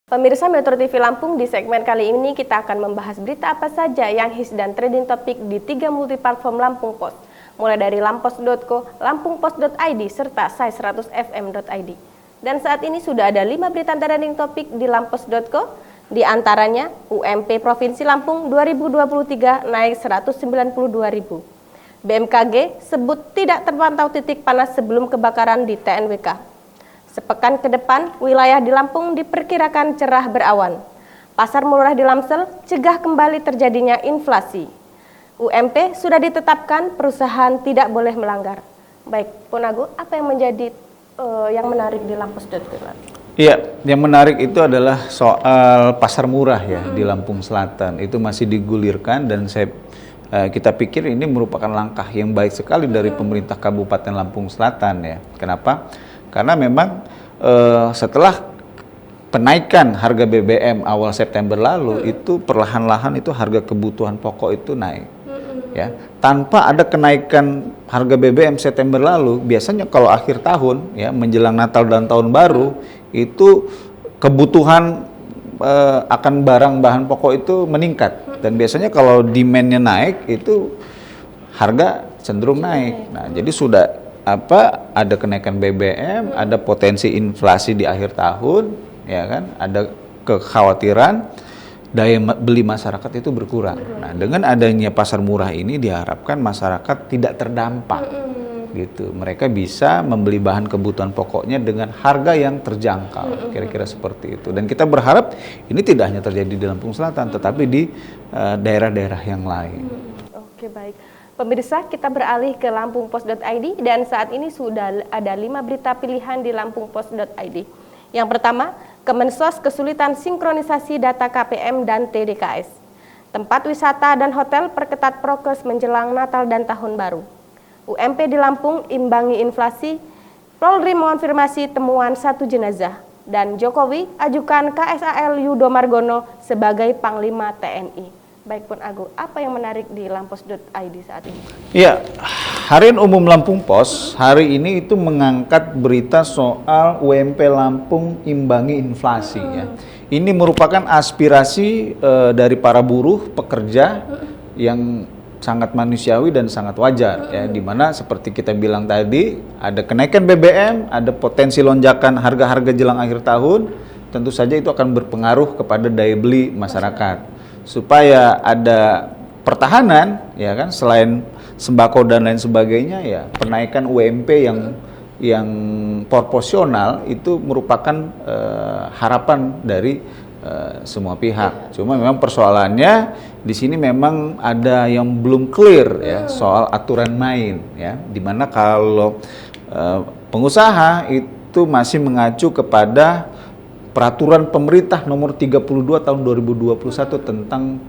Pemirsa Metro TV Lampung, di segmen kali ini kita akan membahas berita apa saja yang hits dan trending topik di 3 multiplatform Lampung Post, mulai dari lampos.co, lampungpost.id, serta sai100fm.id. Dan saat ini sudah ada 5 berita trending topik di lampos.co, di antaranya UMP Provinsi Lampung 2023 naik 192.000. BMKG sebut tidak terpantau titik panas sebelum kebakaran di TNWK. Sepekan ke depan, wilayah di Lampung diperkirakan cerah berawan. Pasar murah di Lamsel cegah kembali terjadinya inflasi. UMP sudah ditetapkan, perusahaan tidak boleh melanggar. Baik, Ponago, apa yang menjadi yang menarik di Lampos.co? Iya, yang menarik itu adalah soal pasar murah ya di Lampung Selatan. Itu masih digulirkan dan kita pikir ini merupakan langkah yang baik sekali dari pemerintah Kabupaten Lampung Selatan ya. Kenapa? Karena memang setelah penaikan harga BBM awal September lalu itu perlahan-lahan itu harga kebutuhan pokok itu naik. Ya, tanpa ada kenaikan harga BBM September lalu, biasanya kalau akhir tahun ya menjelang Natal dan Tahun Baru itu kebutuhan akan barang bahan pokok itu meningkat dan biasanya kalau demand-nya naik itu harga cenderung naik. Nah, jadi sudah ada kenaikan BBM, ada potensi inflasi di akhir tahun, ya kan? Ada kekhawatiran daya beli masyarakat itu berkurang. Nah, dengan adanya pasar murah ini diharapkan masyarakat tidak terdampak, gitu. Mereka bisa membeli bahan kebutuhan pokoknya dengan harga yang terjangkau, kira-kira seperti itu. Dan kita berharap ini tidak hanya terjadi di Lampung Selatan, tetapi di daerah-daerah yang lain. Oke, baik. Pemirsa, kita beralih ke lampungpost.id dan saat ini sudah ada 5 berita pilihan di lampungpost.id. Yang pertama, Kemensos kesulitan sinkronisasi data KPM dan TDKS. Tempat wisata dan hotel perketat prokes menjelang Natal dan Tahun Baru. UMP di Lampung imbangi inflasi, Polri mengonfirmasi temuan 1 jenazah. Dan Jokowi ajukan KSAL Yudo Margono sebagai Panglima TNI. Baik, Pun Agu, apa yang menarik di lampos.id saat ini? Ya, Harian Umum Lampung Pos hari ini itu mengangkat berita soal UMP Lampung imbangi inflasi ya. Ini merupakan aspirasi dari para buruh pekerja yang sangat manusiawi dan sangat wajar ya, di mana seperti kita bilang tadi ada kenaikan BBM, ada potensi lonjakan harga-harga jelang akhir tahun, tentu saja itu akan berpengaruh kepada daya beli masyarakat. Supaya ada pertahanan ya kan, selain sembako dan lain sebagainya ya, penaikan UMP yang proporsional itu merupakan harapan dari semua pihak. Cuma memang persoalannya di sini memang ada yang belum clear ya soal aturan main ya, dimana kalau pengusaha itu masih mengacu kepada Peraturan Pemerintah Nomor 32 Tahun 2021 tentang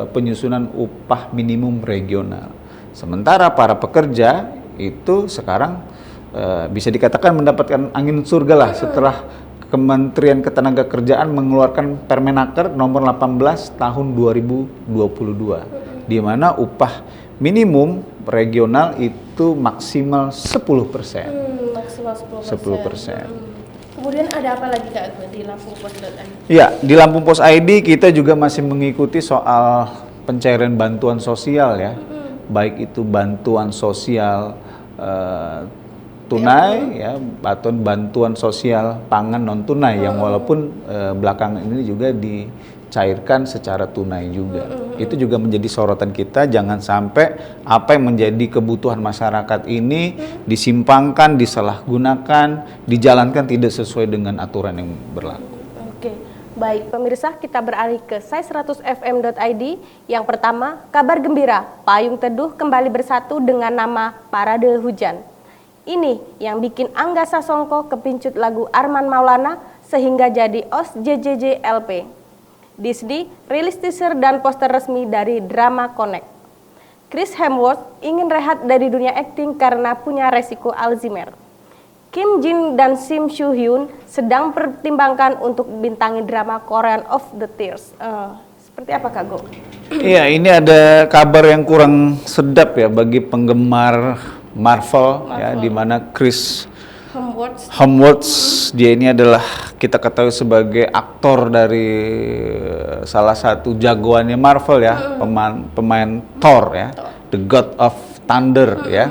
penyusunan upah minimum regional. Sementara para pekerja itu sekarang bisa dikatakan mendapatkan angin surga lah setelah Kementerian Ketenagakerjaan mengeluarkan Permenaker Nomor 18 Tahun 2022, di mana upah minimum regional itu maksimal 10%. Maksimal 10%. Kemudian ada apa lagi Kak di lampungpost.id? Ya, di Lampung Post ID kita juga masih mengikuti soal pencairan bantuan sosial ya. Baik itu bantuan sosial tunai ya, atau bantuan sosial pangan non tunai yang walaupun belakangan ini juga dicairkan secara tunai juga. Itu juga menjadi sorotan kita, jangan sampai apa yang menjadi kebutuhan masyarakat ini disimpangkan, disalahgunakan, dijalankan tidak sesuai dengan aturan yang berlaku. Oke, baik pemirsa, kita beralih ke sai100fm.id. Yang pertama, kabar gembira, Payung Teduh kembali bersatu dengan nama Parade Hujan. Ini yang bikin Angga Sasongko kepincut lagu Arman Maulana sehingga jadi OS JJJ LP. Disney rilis teaser dan poster resmi dari drama Connect. Chris Hemsworth ingin rehat dari dunia akting karena punya resiko Alzheimer. Kim Jin dan Sim Soo Hyun sedang pertimbangkan untuk bintangi drama Korean of the Tears. Seperti apa Kak Go? Iya, ini ada kabar yang kurang sedap ya bagi penggemar Marvel. Ya, di mana Chris Homeworks, dia ini adalah kita ketahui sebagai aktor dari salah satu jagoannya Marvel ya, pemain Thor ya, The God of Thunder ya,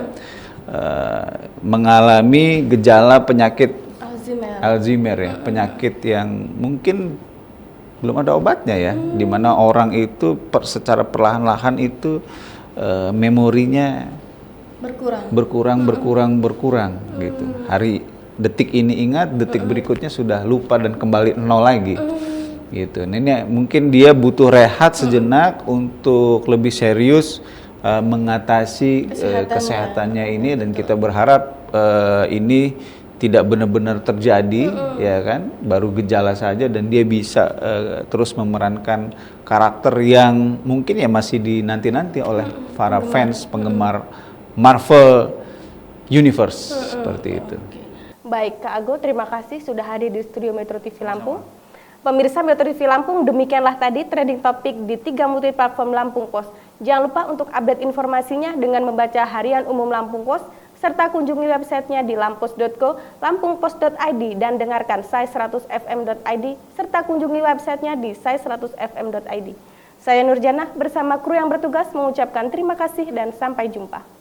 mengalami gejala penyakit Alzheimer ya, penyakit yang mungkin belum ada obatnya ya, di mana orang itu secara perlahan-lahan itu memorinya berkurang gitu. Detik ini ingat, detik berikutnya sudah lupa dan kembali nol lagi. Gitu. Nah, ini mungkin dia butuh rehat sejenak untuk lebih serius mengatasi kesehatannya ini, dan kita berharap ini tidak benar-benar terjadi ya kan, baru gejala saja, dan dia bisa terus memerankan karakter yang mungkin ya masih dinanti-nanti oleh para fans penggemar Marvel Universe seperti itu. Baik, Kak Ago, terima kasih sudah hadir di studio Metro TV Lampung. Pemirsa Metro TV Lampung, demikianlah tadi trending topik di 3 multiplatform Lampung Pos. Jangan lupa untuk update informasinya dengan membaca Harian Umum Lampung Pos, serta kunjungi websitenya di lampos.co, lampungpos.id, dan dengarkan sai100fm.id, serta kunjungi websitenya di sai100fm.id. Saya Nurjana bersama kru yang bertugas mengucapkan terima kasih dan sampai jumpa.